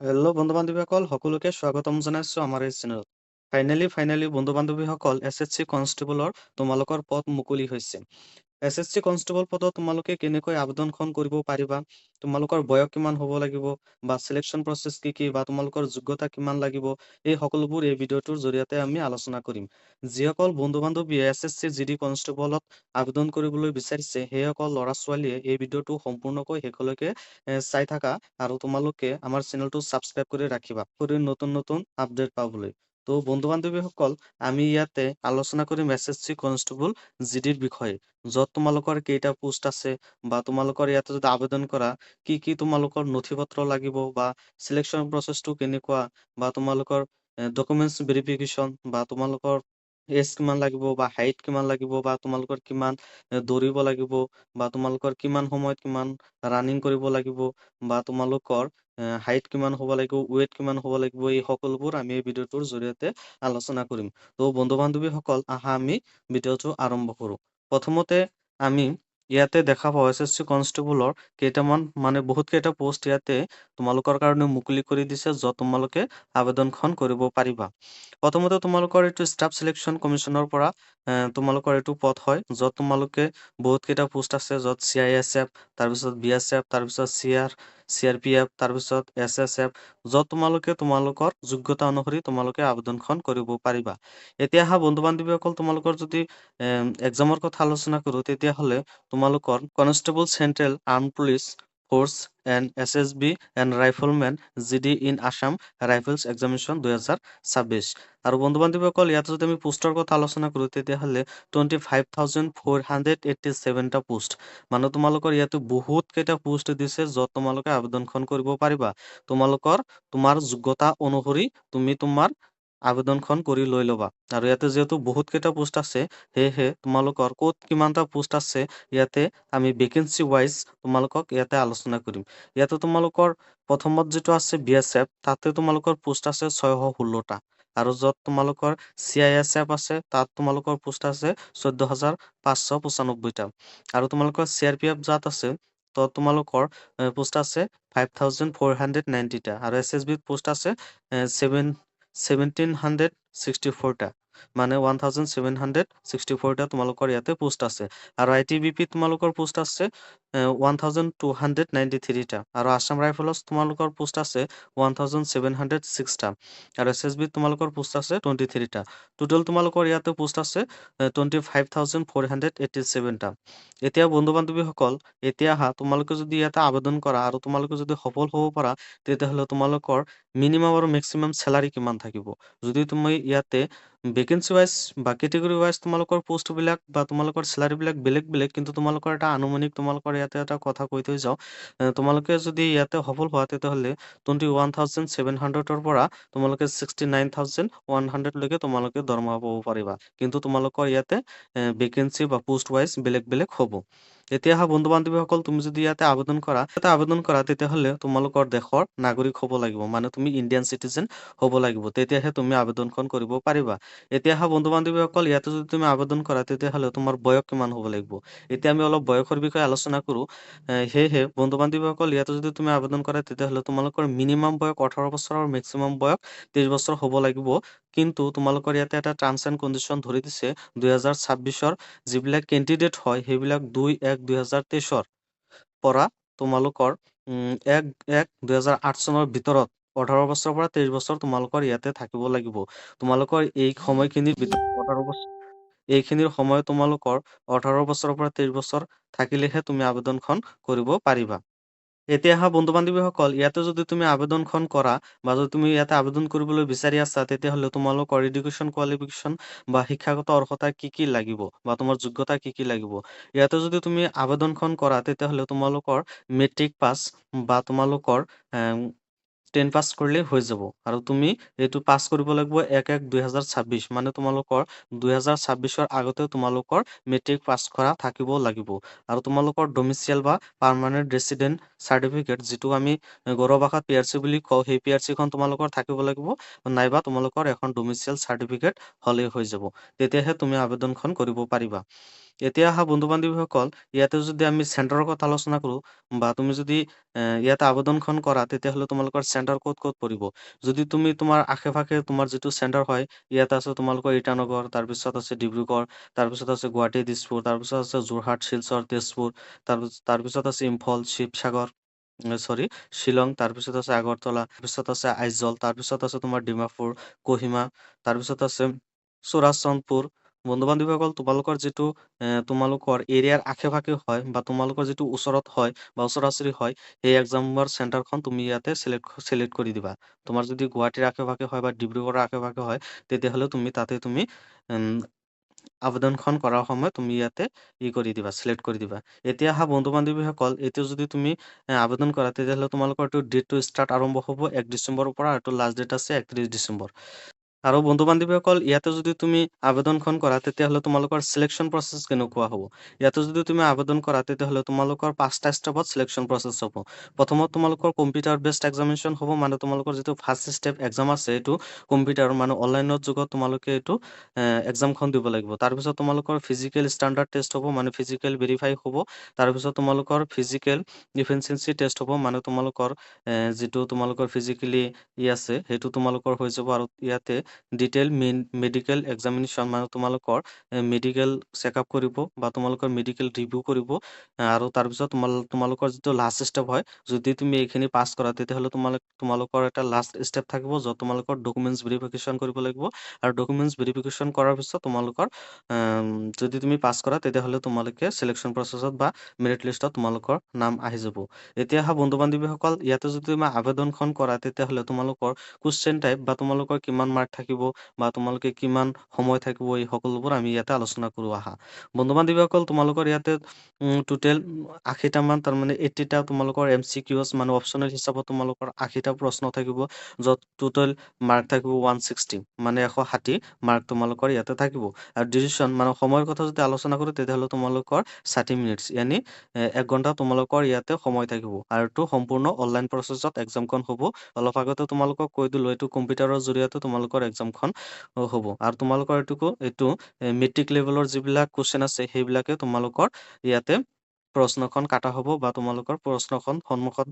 Hello' বন্ধু বান্ধৱীসকল সকলোকে স্বাগতম জনাইছো আমাৰ এই চেনেলত। ফাইনেলি বন্ধু বান্ধৱীসকল SSC কনষ্টেবলৰ তোমালোকৰ পদ মুকলি হৈছে। SSC কনষ্টেবল পদত তোমালোকে কেনেকৈ আবেদনখন কৰিব পাৰিবা, তোমালোকৰ বয়স কিমান হ'ব লাগিব, বা চিলেকশ্যন প্ৰচেছ কি বা তোমালোকৰ যোগ্যতা কিমান লাগিব, এই সকলোবোৰ এই ভিডিঅ'টোৰ জৰিয়তে আমি আলোচনা কৰিম। যিসকল বন্ধু বান্ধৱীয়ে SSC GD কনষ্টেবলত আবেদন কৰিবলৈ বিচাৰিছে সেইসকল ল'ৰা ছোৱালীয়ে এই ভিডিঅ'টো সম্পূৰ্ণকৈ শেষলৈকে চাই থাকা আৰু তোমালোকে আমাৰ চেনেলটো ছাবস্ক্ৰাইব কৰি ৰাখিবা কৰি নতুন আপডেট পাবলৈ। তো বন্ধু বান্ধৱীসকল, আমি ইয়াতে আলোচনা কৰিম SSC কনষ্টেবল GDৰ বিষয়ে, য'ত তোমালোকৰ কেইটা পোষ্ট আছে বা তোমালোকৰ ইয়াতে যদি আবেদন কৰা কি তোমালোকৰ নথি পত্ৰ লাগিব বা চিলেকশ্যন প্ৰচেছটো কেনেকুৱা বা তোমালোকৰ ডকুমেণ্টছ ভেৰিফিকেশ্যন বা তোমালোকৰ এজ কিমান লাগিব বা হাইট কিমান লাগিব বা তোমালোকৰ কিমান দৌৰিব লাগিব বা তোমালোকৰ কিমান সময়ত কিমান ৰানিং কৰিব লাগিব বা তোমালোকৰ হাইট কিমান হ'ব লাগিব, ৱেইট কিমান হ'ব লাগিব, এই সকলোবোৰ আমি এই ভিডিঅ'টোৰ জৰিয়তে আলোচনা কৰিম। তো বন্ধু বান্ধৱীসকল, আহা আমি ভিডিঅ'টো আৰম্ভ কৰোঁ। প্ৰথমতে আমি ইয়াতে দেখা পাওঁ SSC কনষ্টেবলৰ কেইটামান বহুত কেইটা পোষ্ট ইয়াতে তোমালোকৰ কাৰণে মুকলি কৰি দিছে, য'ত তোমালোকে আবেদনখন কৰিব পাৰিবা। প্ৰথমতে তোমালোকৰ এইটো ষ্টাফ চিলেকশ্যন কমিশ্যনৰ পৰা তোমালোকৰ এইটো পদ হয়, য'ত তোমালোকে বহুত কেইটা পোষ্ট আছে, য'ত CISF, তাৰপিছত BSF, তাৰপিছত CRPF, তাৰপিছত SSF, য'ত তোমালোকৰ যোগ্যতা অনুসৰি তোমালোকে আবেদনখন কৰিব পাৰিবা। এতিয়া আহা বন্ধু বান্ধৱীসকল, তোমালোকৰ যদি এক্সামৰ কথা আলোচনা কৰোঁ, তেতিয়াহ'লে তোমালোকৰ constable central armed police force and SSB and riflemen GD in Assam Rifles examination 2026। আৰু বন্ধু বান্ধৱীসকল, ইয়াত যদি আমি পোষ্টৰ কথা আলোচনা কৰোঁ, তেতিয়াহ'লে 25,487টা পোষ্ট, তোমালোকৰ ইয়াতে বহুত কেইটা পোষ্ট দিছে, য'ত তোমালোকে আবেদনখন কৰিব পাৰিবা। তোমাৰ যোগ্যতা অনুসৰি তুমি তোমাৰ আবেদনখন কৰি লৈ ল'বা। আৰু ইয়াতে যিহেতু বহুত কেইটা পোষ্ট আছে, সেয়েহে তোমালোকৰ ক'ত কিমানটা পোষ্ট আছে ইয়াতে আমি ভেকেঞ্চি ৱাইজ তোমালোকক ইয়াতে আলোচনা কৰিম। ইয়াতে তোমালোকৰ প্ৰথমত যিটো আছে BSF, তাতে তোমালোকৰ পোষ্ট আছে 616টা। আৰু য'ত তোমালোকৰ CISF আছে, তাত তোমালোকৰ পোষ্ট আছে 14,595টা। আৰু তোমালোকৰ CRPF যাত আছে, তো তোমালোকৰ পোষ্ট আছে 5,490টা। আৰু SSBত পোষ্ট আছে 1,764টা, 1,764টা তোমালোকৰ ইয়াতে পোষ্ট আছে। আৰু ITBP তোমালোকৰ পোষ্ট আছে 1,293টা। আৰু আছাম ৰাইফলছ তোমালোকৰ পোষ্ট আছে 1,706টা। আৰু SSBত তোমালোকৰ পোষ্ট আছে 23টা। টোটেল তোমালোকৰ ইয়াতে পোষ্ট আছে 25,487টা। এতিয়া বন্ধু বান্ধৱীসকল, এতিয়া আহা, তোমালোকে যদি ইয়াতে আবেদন কৰা আৰু তোমালোকে যদি সফল হ'ব পাৰা, তেতিয়াহ'লে তোমালোকৰ মিনিমাম আৰু মেক্সিমাম চেলাৰী কিমান থাকিব। যদি তুমি ইয়াতে ভেকেঞ্চি ৱাইজ বা কেটেগৰী ৱাইজ তোমালোকৰ পোষ্টবিলাক বা তোমালোকৰ চেলাৰীবিলাক বেলেগ, কিন্তু তোমালোকৰ এটা আনুমানিক তোমালোকৰ ইয়াতে এটা কথা কৈ থৈ যাওঁ, তোমালোকে যদি ইয়াতে সফল হোৱা, তেতিয়াহ'লে 21,700ৰ পৰা তোমালোকে 69,100লৈকে তোমালোকে দৰমহা পাব পাৰিবা। কিন্তু তোমালোকৰ ইয়াতে ভেকেঞ্চি বা পোষ্ট ৱাইজ বেলেগ হ'ব। এতিয়া আহা বন্ধু বান্ধৱীসকল, তুমি যদি ইয়াতে আবেদন কৰা, তেতিয়াহ'লে তোমালোকৰ দেশৰ নাগৰিক হ'ব লাগিব, তুমি ইণ্ডিয়ান চিটিজেন হ'ব লাগিব, তেতিয়াহে তুমি আবেদনখন কৰিব পাৰিবা। এতিয়া আহা বন্ধু বান্ধৱীসকল, ইয়াতে যদি তুমি আবেদন কৰা, তেতিয়াহ'লে তোমাৰ বয়স কিমান হ'ব লাগিব। এতিয়া আমি অলপ বয়সৰ বিষয়ে আলোচনা কৰোঁ। সেয়েহে বন্ধু বান্ধৱীসকল, ইয়াতে যদি তুমি আবেদন কৰা, তেতিয়াহ'লে তোমালোকৰ মিনিমাম বয়স 18 বছৰ আৰু মেক্সিমাম বয়স 23 বছৰ হ'ব লাগিব। কিন্তু তোমালোকৰ ইয়াতে এটা টাৰ্মছ এণ্ড কণ্ডিশ্যন ধৰি দিছে, 2026ৰ যিবিলাক কেণ্ডিডেট হয়, সেইবিলাক 2/1/2023ৰ পৰা তোমালোকৰ 1/1/2008 চনৰ ভিতৰত 18 বছৰৰ পৰা 23 বছৰ তোমালোকৰ ইয়াতে থাকিব লাগিব। তোমালোকৰ এই সময়খিনিৰ ভিতৰত 18 বছৰ, এইখিনিৰ সময় তোমালোকৰ 18 বছৰৰ পৰা 23 বছৰ থাকিলেহে তুমি আবেদনখন কৰিব পাৰিবা। এতিয়া আহা বন্ধু বান্ধৱীসকল, ইয়াতে যদি তুমি আবেদনখন কৰা বা যদি তুমি ইয়াতে আবেদন কৰিবলৈ বিচাৰি আছা, তেতিয়াহ'লে তোমালোকৰ এডুকেশ্যন কোৱালিফিকেশ্যন বা শিক্ষাগত অৰ্হতা কি লাগিব বা তোমাৰ যোগ্যতা কি লাগিব। ইয়াতে যদি তুমি আবেদনখন কৰা, তেতিয়াহ'লে তোমালোকৰ মেট্ৰিক পাছ বা তোমালোকৰ 10 পাছ কৰিলেই হৈ যাব। আৰু তুমি এইটো পাছ কৰিব লাগিব 1/1/2026, তোমালোকৰ 2026ৰ আগতে তোমালোকৰ মেট্ৰিক পাছ কৰা থাকিব লাগিব। আৰু তোমালোকৰ ডমিচিয়েল বা পাৰ্মানেণ্ট ৰেচিডেণ্ট চাৰ্টিফিকেট, যিটো আমি ঘৰুৱা ভাষাত PRC বুলি কওঁ, সেই PRC খন তোমালোকৰ থাকিব লাগিব, নাইবা তোমালোকৰ এখন ডমিচিয়েল চাৰ্টিফিকেট হ'লেই হৈ যাব। তেতিয়াহে তুমি আবেদনখন কৰিব পাৰিবা। এতিয়া অহা বন্ধু-বান্ধৱীসকল, ইয়াতে যদি আমি চেণ্টাৰৰ কথা আলোচনা কৰোঁ বা তুমি যদি ইয়াতে আবেদনখন কৰা, তেতিয়াহ'লে তোমালোকৰ চেণ্টাৰ ক'ত ক'ত পৰিব? যদি তুমি তোমাৰ আশে-পাশে তোমাৰ যিটো চেণ্টাৰ হয়, ইয়াত আছে তোমালোকৰ ইটানগৰ, তাৰপিছত আছে ডিব্ৰুগড়, তাৰপিছত আছে গুৱাহাটী, দিছপুৰ, তাৰপিছত আছে যোৰহাট, শিলচৰ, তেজপুৰ, তাৰপিছত আছে ইম্ফল, শিৱসাগৰ, চৰি শ্বিলং, তাৰপিছত আছে আগৰতলা, তাৰপিছত আছে আইজল, তাৰপিছত আছে তোমাৰ ডিমাপুৰ, কহিমা, তাৰপিছত আছে চোৰাচান্দপুৰ। বন্ধু-বান্ধৱীসকল, তোমালোকৰ যিটো তোমালোকৰ এৰিয়াৰ আশে-পাশে হয় বা তোমালোকৰ যিটো ওচৰত হয় বা ওচৰা-ওচৰি হয়, সেই এক্সামৰ চেণ্টাৰখন তুমি ইয়াতে চিলেক্ট কৰি দিবা। তোমাৰ যদি গুৱাহাটীৰ আশে-পাশে হয় বা ডিব্ৰুগড়ৰ আশে-পাশে হয়, তেতিয়াহ'লে তুমি তাতে তুমি উম, আবেদনখন কৰাৰ সময়ত তুমি ইয়াতে কৰি দিবা, চিলেক্ট কৰি দিবা। এতিয়া অহা বন্ধু-বান্ধৱীসকল, এতিয়া যদি তুমি আবেদন কৰা, তেতিয়াহ'লে তোমালোকৰ এইটো ডেটটো ষ্টাৰ্ট আৰম্ভ হ'ব 1 ডিচেম্বৰৰ পৰা, আৰু লাষ্ট ডেট আছে 31 ডিচেম্বৰ। আৰু বন্ধু-বান্ধৱীসকল, ইয়াতে যদি তুমি আবেদনখন কৰা, তেতিয়াহ'লে তোমালোকৰ চিলেকশ্যন প্ৰচেছ কেনেকুৱা হ'ব? ইয়াতে যদি তুমি আবেদন কৰা, তেতিয়াহ'লে তোমালোকৰ 5টা ষ্টেপত চিলেকশ্যন প্ৰচেছ হ'ব। প্ৰথমত তোমালোকৰ কম্পিউটাৰ বেছড এক্সামিনেশ্যন হ'ব, মানে তোমালোকৰ যিটো ফাৰ্ষ্ট ষ্টেপ এক্সাম আছে, এইটো কম্পিউটাৰ মানে অনলাইনৰ যুগত তোমালোকে এইটো এক্সামখন দিব লাগিব। তাৰপিছত তোমালোকৰ ফিজিকেল ষ্টেণ্ডাৰ্ড টেষ্ট হ'ব, মানে ফিজিকেল ভেৰিফাই হ'ব। তাৰপিছত তোমালোকৰ ফিজিকেল ইফিচিয়েঞ্চি টেষ্ট হ'ব, মানে তোমালোকৰ যিটো তোমালোকৰ ফিজিকেলি আছে, সেইটো তোমালোকৰ হৈ যাব। আৰু ইয়াতে ডিটেইল মেডিকেল এক্সামিনেশ্যন, মানে তোমালোকৰ মেডিকেল চেকআপ কৰিব বা তোমালোকৰ মেডিকেল ৰিভিউ কৰিব। আৰু তাৰপিছত তোমালোকৰ যিটো লাষ্ট ষ্টেপ হয়, যদি তুমি এইখিনি পাছ কৰা, তেতিয়াহ'লে তোমালোকৰ এটা লাষ্ট ষ্টেপ থাকিব, য'ত তোমালোকৰ ডকুমেণ্টছ ভেৰিফিকেশ্যন কৰিব লাগিব। আৰু ডকুমেণ্টছ ভেৰিফিকেশ্যন কৰাৰ পিছত তোমালোকৰ যদি তুমি পাছ কৰা, তেতিয়াহ'লে তোমালোকে চিলেকশ্যন প্ৰচেছত বা মেৰিট লিষ্টত তোমালোকৰ নাম আহি যাব। এতিয়া অহা বন্ধু-বান্ধৱীসকল, ইয়াতে যদি তুমি আবেদনখন কৰা, তেতিয়াহ'লে তোমালোকৰ কুৱেশ্চন টাইপ বা তোমালোকৰ কিমান মাৰ্ক থাকিব বা তোমালোকে কিমান সময় থাকিব, এই সকলোবোৰ আমি ইয়াতে আলোচনা কৰোঁ আহা। বন্ধু-বান্ধৱীসকল, তোমালোকৰ ইয়াতে টোটেল 80টা মান, তাৰমানে 80টা তোমালোকৰ MCQs, মানে অপচনেল হিচাপত তোমালোকৰ 80টা প্ৰশ্ন থাকিব, য'ত টোটেল মাৰ্ক থাকিব 160, মানে 160 মাৰ্ক তোমালোকৰ ইয়াতে থাকিব। আৰু ডিউৰেশ্যন, মানে সময়ৰ কথা যদি আলোচনা কৰোঁ, তেতিয়াহ'লে তোমালোকৰ 60 মিনিটছ, ইয়ানি 1 ঘণ্টা তোমালোকৰ ইয়াতে সময় থাকিব। আৰু এইটো সম্পূৰ্ণ অনলাইন প্ৰচেছত এক্সামখন হ'ব। অলপ আগতে তোমালোকক কৈ দিলোঁ, এইটো কম্পিউটাৰৰ জৰিয়তে তোমালোকৰ এক্সামখন হ'ব। আৰু তোমালোকৰ এইটো মেট্ৰিক লেভেলৰ যিবিলাক কুৱেশ্চন আছে, সেইবিলাকে তোমালোকৰ ইয়াতে প্ৰশ্নখন কাটা হ'ব বা তোমালোকৰ প্ৰশ্নখন সন্মুখত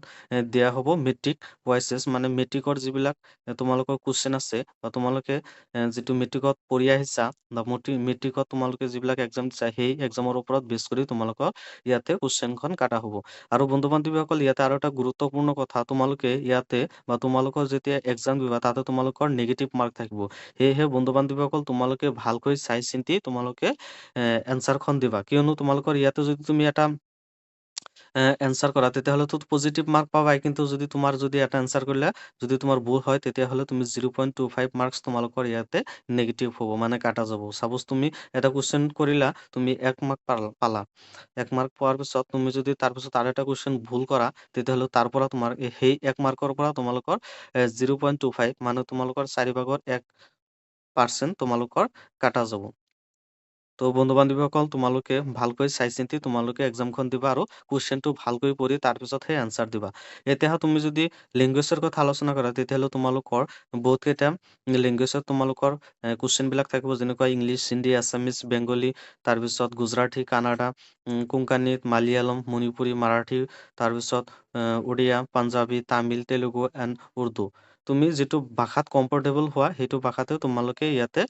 দিয়া হ'ব। মেট্ৰিক ৱাইচেছ, মানে মেট্ৰিকৰ যিবিলাক তোমালোকৰ কুৱেশ্চন আছে বা তোমালোকে যিটো মেট্ৰিকত পঢ়ি আহিছা বা মেট্ৰিকত তোমালোকে যিবিলাক এক্সাম দিছা, সেই এক্সামৰ ওপৰত বেছ কৰি তোমালোকৰ ইয়াতে কুৱেশ্চনখন কাটা হ'ব। আৰু বন্ধু-বান্ধৱীসকল, ইয়াতে আৰু এটা গুৰুত্বপূৰ্ণ কথা, তোমালোকে ইয়াতে বা তোমালোকৰ যেতিয়া এক্সাম দিবা, তাতে তোমালোকৰ নেগেটিভ মাৰ্ক থাকিব। সেয়েহে বন্ধু-বান্ধৱীসকল, তোমালোকে ভালকৈ চাই-চিন্তি তোমালোকে এনচাৰখন দিবা। কিয়নো তোমালোকৰ ইয়াতে যদি তুমি এটা এনচাৰ কৰা, তেতিয়াহ'লেতো পজিটিভ মাৰ্ক পাবাই, কিন্তু যদি এটা এনচাৰ কৰিলা, যদি তোমাৰ ভুল হয়, তেতিয়াহ'লে তুমি 0.25 মাৰ্কছ তোমালোকৰ ইয়াতে নেগেটিভ হ'ব, মানে কাটা যাব। চাপ'জ তুমি এটা কুৱেশ্চন কৰিলা, তুমি 1 মাৰ্ক পালা। 1 মাৰ্ক পোৱাৰ পিছত তুমি যদি তাৰপিছত আৰু এটা কুৱেশ্চন ভুল কৰা, তেতিয়াহ'লে তাৰ পৰা তোমাৰ সেই 1 মাৰ্কৰ পৰা তোমালোকৰ 0.25, মানে তোমালোকৰ 4/1% তোমালোকৰ কাটা যাব। তো বন্ধু-বান্ধৱীসকল, তোমালোকে ভালকৈ চাই-চিন্তি তোমালোকে এক্সামখন দিবা আৰু কুৱেশ্চনটো ভালকৈ পঢ়ি তাৰপিছতহে এনচাৰ দিবা। এতিয়া তুমি যদি লেংগুৱেজৰ কথা আলোচনা কৰা, তেতিয়াহ'লে তোমালোকৰ বহুতকেইটা লেংগুৱেজত তোমালোকৰ কুৱেশ্চনবিলাক থাকিব, যেনেকুৱা ইংলিছ, হিন্দী, আছামিজ, বেংগলী, তাৰপিছত গুজৰাটী, কানাডা, কোঙ্কানী, মালিয়ালম, মণিপুৰী, মাৰাঠী, তাৰপিছত উড়িয়া, পাঞ্জাবী, তামিল, তেলেগু এণ্ড উৰ্দু। তুমি যিটো ভাষাত কমফৰ্টেবল হোৱা, সেইটো ভাষাতে তোমালোকে ইয়াতে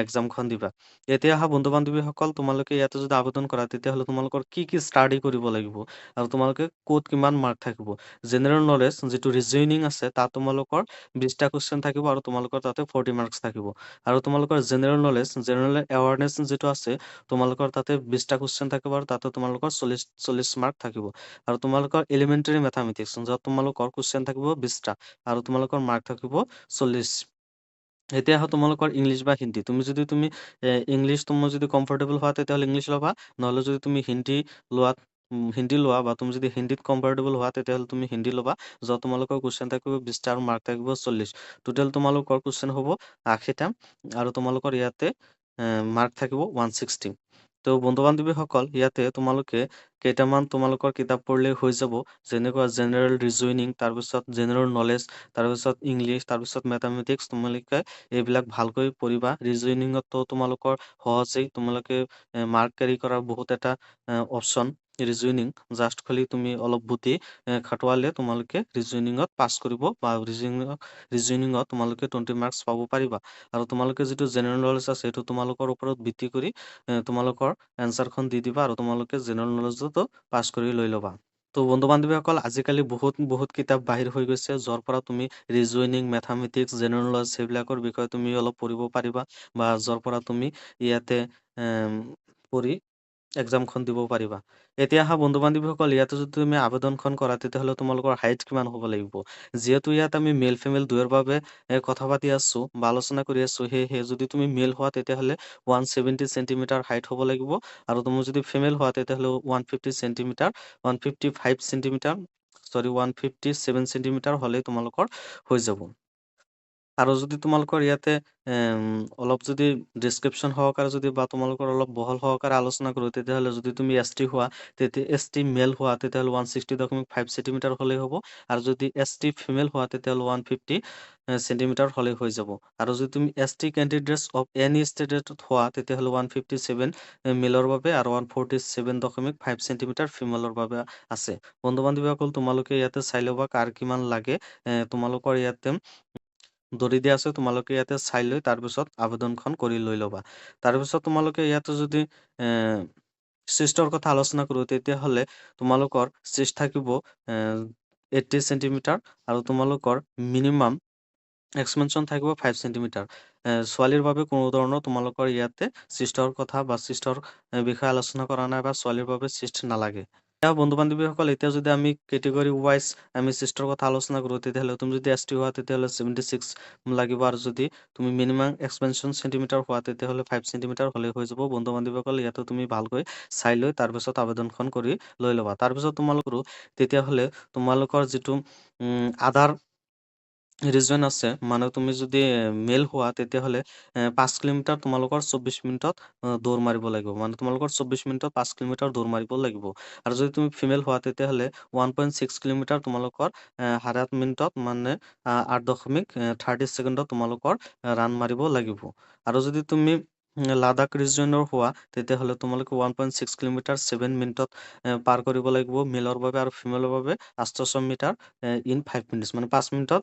এক্সামখন দিবা। এতিয়া অহা বন্ধু-বান্ধৱীসকল, তোমালোকে ইয়াতে যদি আবেদন কৰা, তেতিয়াহ'লে তোমালোকৰ কি কি ষ্টাডি কৰিব লাগিব আৰু তোমালোকে ক'ত কিমান মাৰ্ক থাকিব। জেনেৰেল নলেজ, যিটো ৰিজনিং আছে, তাত তোমালোকৰ 20টা কুৱেশ্চন থাকিব আৰু তোমালোকৰ তাতে 40 মাৰ্কছ থাকিব। আৰু তোমালোকৰ জেনেৰেল নলেজ, জেনেৰেল এৱাৰনেছ যিটো আছে, তোমালোকৰ তাতে 20টা কুৱেশ্চন থাকিব আৰু তাতে তোমালোকৰ 40 মাৰ্ক থাকিব। আৰু তোমালোকৰ এলিমেণ্টাৰী মেথামেটিক্স, য'ত তোমালোকৰ কুৱেশ্চন থাকিব 20টা আৰু তোমালোকৰ মাৰ্ক থাকিব 40। এতিয়া আহা তোমালোকৰ ইংলিছ বা হিন্দী। তুমি ইংলিছ তুমি যদি কমফৰ্টেবল হোৱা, তেতিয়াহ'লে ইংলিছ ল'বা। নহ'লে যদি তুমি হিন্দী লোৱা বা তুমি যদি হিন্দীত কমফৰ্টেবল হোৱা, তেতিয়াহ'লে তুমি হিন্দী ল'বা, য'ত তোমালোকৰ কুৱেশ্চন থাকিব 20টা আৰু মাৰ্ক থাকিব 40। টোটেল তোমালোকৰ কুৱেশ্চন হ'ব 80টা আৰু তোমালোকৰ ইয়াতে মাৰ্ক থাকিব 160। তো বন্ধু-বান্ধৱীসকল, ইয়াতে তোমালোকে কেইটামান তোমালোকৰ কিতাপ পঢ়িলেই হৈ যাব। যেনেকুৱা জেনেৰেল ৰিজনিং, তাৰপিছত জেনেৰেল নলেজ, তাৰপিছত ইংলিছ, তাৰপিছত মেথামেটিক্স। তোমালোকে এইবিলাক ভালকৈ পঢ়িবা। ৰিজনিঙতো তোমালোকৰ সহজেই তোমালোকে মাৰ্ক কেৰি কৰাৰ বহুত এটা অপচন ৰিজনিং। জাষ্ট খালি তুমি অলপ বুদ্ধি খাটোৱালে তোমালোকে ৰিজনিঙত পাছ কৰিব বা ৰিজনিঙত তোমালোকে 20 মাৰ্কছ পাব পাৰিবা। আৰু তোমালোকে যিটো জেনেৰেল নলেজ আছে সেইটো তোমালোকৰ ওপৰত ভিত্তি কৰি তোমালোকৰ এনচাৰখন দি দিবা আৰু তোমালোকে জেনেৰেল নলেজতো পাছ কৰি লৈ ল'বা। তো বন্ধু-বান্ধৱীসকল, আজিকালি বহুত বহুত কিতাপ বাহিৰ হৈ গৈছে, য'ৰ পৰা তুমি ৰিজনিং, মেথামেটিক্স, জেনেৰেল নলেজ সেইবিলাকৰ বিষয়ে তুমি অলপ পঢ়িব পাৰিবা, বা য'ৰ পৰা তুমি ইয়াতে পঢ়ি এক্সামখন দিব পাৰিবা। এতিয়া আহা বন্ধু-বান্ধৱীসকল, ইয়াতে যদি তুমি আবেদনখন কৰা তেতিয়াহ'লে তোমালোকৰ হাইট কিমান হ'ব লাগিব। যিহেতু ইয়াত আমি মেল ফিমেল দুয়োৰ বাবে কথা পাতি আছো বা আলোচনা কৰি আছো, সেয়েহে যদি তুমি মেল হোৱা তেতিয়াহ'লে 170 চেণ্টিমিটাৰ হাইট হ'ব লাগিব, আৰু তুমি যদি ফিমেল হোৱা তেতিয়াহ'লে 150 চেণ্টিমিটাৰ 155 চেণ্টিমিটাৰ 157 চেণ্টিমিটাৰ হ'লেই তোমালোকৰ হৈ যাব। আৰু যদি তোমালোকৰ ইয়াতে অলপ যদি ডিছক্ৰিপশ্যন সহকাৰে যদি বা তোমালোকৰ অলপ বহল সহকাৰে আলোচনা কৰোঁ, তেতিয়াহ'লে যদি তুমি ST হোৱা, তেতিয়া ST মেল হোৱা তেতিয়াহ'লে 160.5 চেণ্টিমিটাৰ হ'লেই হ'ব। আৰু যদি ST ফিমেল হোৱা তেতিয়াহ'লে 150 চেণ্টিমিটাৰ হ'লেই হৈ যাব। আৰু যদি তুমি ST কেণ্ডিডেটছ অফ এনি ষ্টেটত হোৱা তেতিয়াহ'লে 157 মেলৰ বাবে আৰু 147.5 চেণ্টিমিটাৰ ফিমেলৰ বাবে আছে। বন্ধু-বান্ধৱীসকল, তোমালোকে ইয়াতে চাই ল'বা কাৰ কিমান লাগে। তোমালোকৰ ইয়াতে দৰি দিয়া আছে, তোমালোকে ইয়াতে চাই লৈ তাৰপিছত আবেদনখন কৰি লৈ ল'বা। তাৰপিছত তোমালোকে ইয়াতে যদি চিষ্টৰ কথা আলোচনা কৰোঁ, তেতিয়াহ'লে তোমালোকৰ চিষ্ট থাকিব 80 চেণ্টিমিটাৰ, আৰু তোমালোকৰ মিনিমাম এক্সপেনশ্যন থাকিব 5 চেণ্টিমিটাৰ। ছোৱালীৰ বাবে কোনো ধৰণৰ তোমালোকৰ ইয়াতে চিষ্টৰ কথা বা চিষ্টৰ বিষয়ে আলোচনা কৰা নাই, বা ছোৱালীৰ বাবে চিষ্ট নালাগে। এতিয়া বন্ধু-বান্ধৱীসকল, এতিয়া যদি আমি কেটেগৰী ৱাইজ আমি চিষ্টৰ কথা আলোচনা কৰোঁ, তেতিয়াহ'লে তুমি যদি ST হোৱা তেতিয়াহ'লে 76 লাগিব, আৰু যদি তুমি মিনিমাম এক্সপেনশ্যন চেণ্টিমিটাৰ হোৱা তেতিয়াহ'লে 5 চেণ্টিমিটাৰ হ'লেই হৈ যাব। বন্ধু-বান্ধৱীসকল, ইয়াতে তুমি ভালকৈ চাই লৈ তাৰপিছত আবেদনখন কৰি লৈ ল'বা। তাৰপিছত তোমালোকৰো তেতিয়াহ'লে তোমালোকৰ যিটো আধাৰ ৰিজন আছে, মানে তুমি যদি মেল হোৱা তেতিয়াহ'লে 5 কিলোমিটাৰ তোমালোকৰ 24 মিনিটত দৌৰ মাৰিব লাগিব। মানে তোমালোকৰ 24 মিনিটত 5 কিলোমিটাৰ দৌৰ মাৰিব লাগিব। আৰু যদি তুমি ফিমেল হোৱা তেতিয়াহ'লে 1.6 কিলোমিটাৰ তোমালোকৰ 8.5 মিনিটত, মানে 8.30 ছেকেণ্ডত তোমালোকৰ ৰাণ মাৰিব লাগিব। আৰু যদি তুমি লাডাখ ৰিজনৰ হোৱা তেতিয়াহ'লে তোমালোকে 1.6 কিলোমিটাৰ 7 মিনিটত পাৰ কৰিব লাগিব মেলৰ বাবে, আৰু ফিমেলৰ বাবে 800 মিটাৰ ইন 5 মিনিটছ, মানে 5 মিনিটত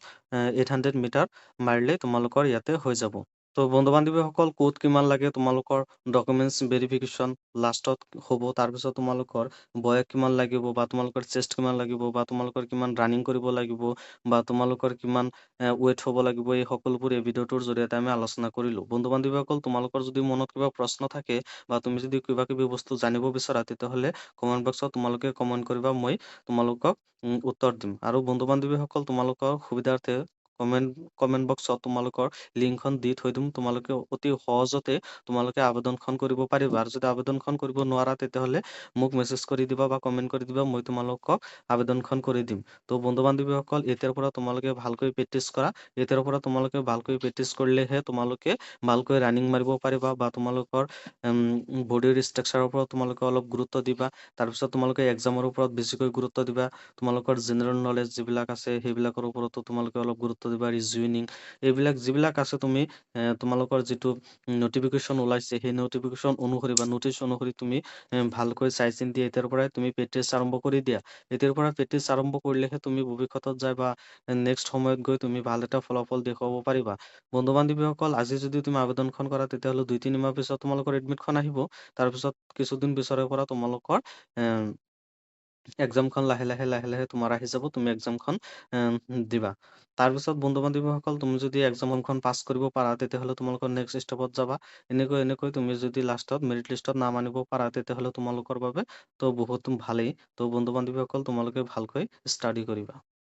800 মিটাৰ মাৰিলে তোমালোকৰ ইয়াতে হৈ যাব। তো বন্ধু-বান্ধৱীসকল, ক'ত কিমান লাগে তোমালোকৰ ডকুমেণ্টছ ভেৰিফিকেশ্যন লাষ্টত হ'ব। তাৰপিছত তোমালোকৰ বয়স কিমান লাগিব, বা তোমালোকৰ চেষ্ট কিমান লাগিব, বা তোমালোকৰ কিমান ৰানিং কৰিব লাগিব, বা তোমালোকৰ কিমান ৱেইট হ'ব লাগিব, এই সকলোবোৰ এই ভিডিঅ'টোৰ জৰিয়তে আমি আলোচনা কৰিলোঁ। বন্ধু-বান্ধৱীসকল, তোমালোকৰ যদি মনত কিবা প্ৰশ্ন থাকে বা তুমি যদি কিবা কিবি বস্তু জানিব বিচৰা, তেতিয়াহ'লে কমেণ্ট বক্সত তোমালোকে কমেণ্ট কৰিবা, মই তোমালোকক উত্তৰ দিম। আৰু বন্ধু-বান্ধৱীসকল, তোমালোকৰ সুবিধাৰ্থে কমেণ্ট বক্সত তোমালোকৰ লিংকখন দি থৈ দিম। তোমালোকে অতি সহজতে তোমালোকে আবেদনখন কৰিব পাৰিবা। আৰু যদি আবেদনখন কৰিব নোৱাৰা তেতিয়াহ'লে মোক মেছেজ কৰি দিবা বা কমেণ্ট কৰি দিবা, মই তোমালোকক আবেদনখন কৰি দিম। তো বন্ধু-বান্ধৱীসকল, এতিয়াৰ পৰা তোমালোকে ভালকৈ প্ৰেক্টিছ কৰা। এতিয়াৰ পৰা তোমালোকে ভালকৈ প্ৰেক্টিছ কৰিলেহে তোমালোকে ভালকৈ ৰানিং মাৰিব পাৰিবা, বা তোমালোকৰ বডিৰ ষ্ট্ৰাকচাৰৰ ওপৰত তোমালোকে অলপ গুৰুত্ব দিবা। তাৰপিছত তোমালোকে এক্সামৰ ওপৰত বেছিকৈ গুৰুত্ব দিবা। তোমালোকৰ জেনেৰেল নলেজ যিবিলাক আছে সেইবিলাকৰ ওপৰতো তোমালোকে অলপ গুৰুত্ব দিবা। ৰিজনিং এইবিলাক যিবিলাক আছে, তুমি তোমালোকৰ যিটো নটিফিকেশ্যন ওলাইছে সেই নটিফিকেশ্যন অনুসৰি বা নটিচ অনুসৰি তুমি ভালকৈ চাই চিন্তি এতিয়াৰ পৰাই তুমি প্ৰেক্টিছ আৰম্ভ কৰি দিয়া। এতিয়াৰ পৰা প্ৰেক্টিছ আৰম্ভ কৰিলেহে তুমি ভৱিষ্যতত যায় বা নেক্সট সময়ত গৈ তুমি ভাল এটা ফলাফল দেখুৱাব পাৰিবা। বন্ধু-বান্ধৱীসকল, আজি যদি তুমি আবেদনখন কৰা তেতিয়াহ'লে 2-3 মাহ পিছত তোমালোকৰ এডমিটখন আহিব। তাৰপিছত কিছুদিন পিছৰে পৰা তোমালোকৰ এক্সামখন লাহে লাহে তোমাৰ আহি যাব, তুমি এক্সামখন দিবা। তাৰপিছত বন্ধু-বান্ধৱীসকল, তুমি যদি এক্সামখন পাছ কৰিব পাৰা তেতিয়াহ'লে তোমালোকৰ নেক্সট ষ্টেপত যাবা। এনেকৈ তুমি যদি লাষ্টত মেৰিট লিষ্টত নাম আনিব পাৰা তেতিয়াহ'লে তোমালোকৰ বাবে তো বহুত ভালেই। তো বন্ধু-বান্ধৱীসকল, তোমালোকে ভালকৈ ষ্টাডি কৰিবা।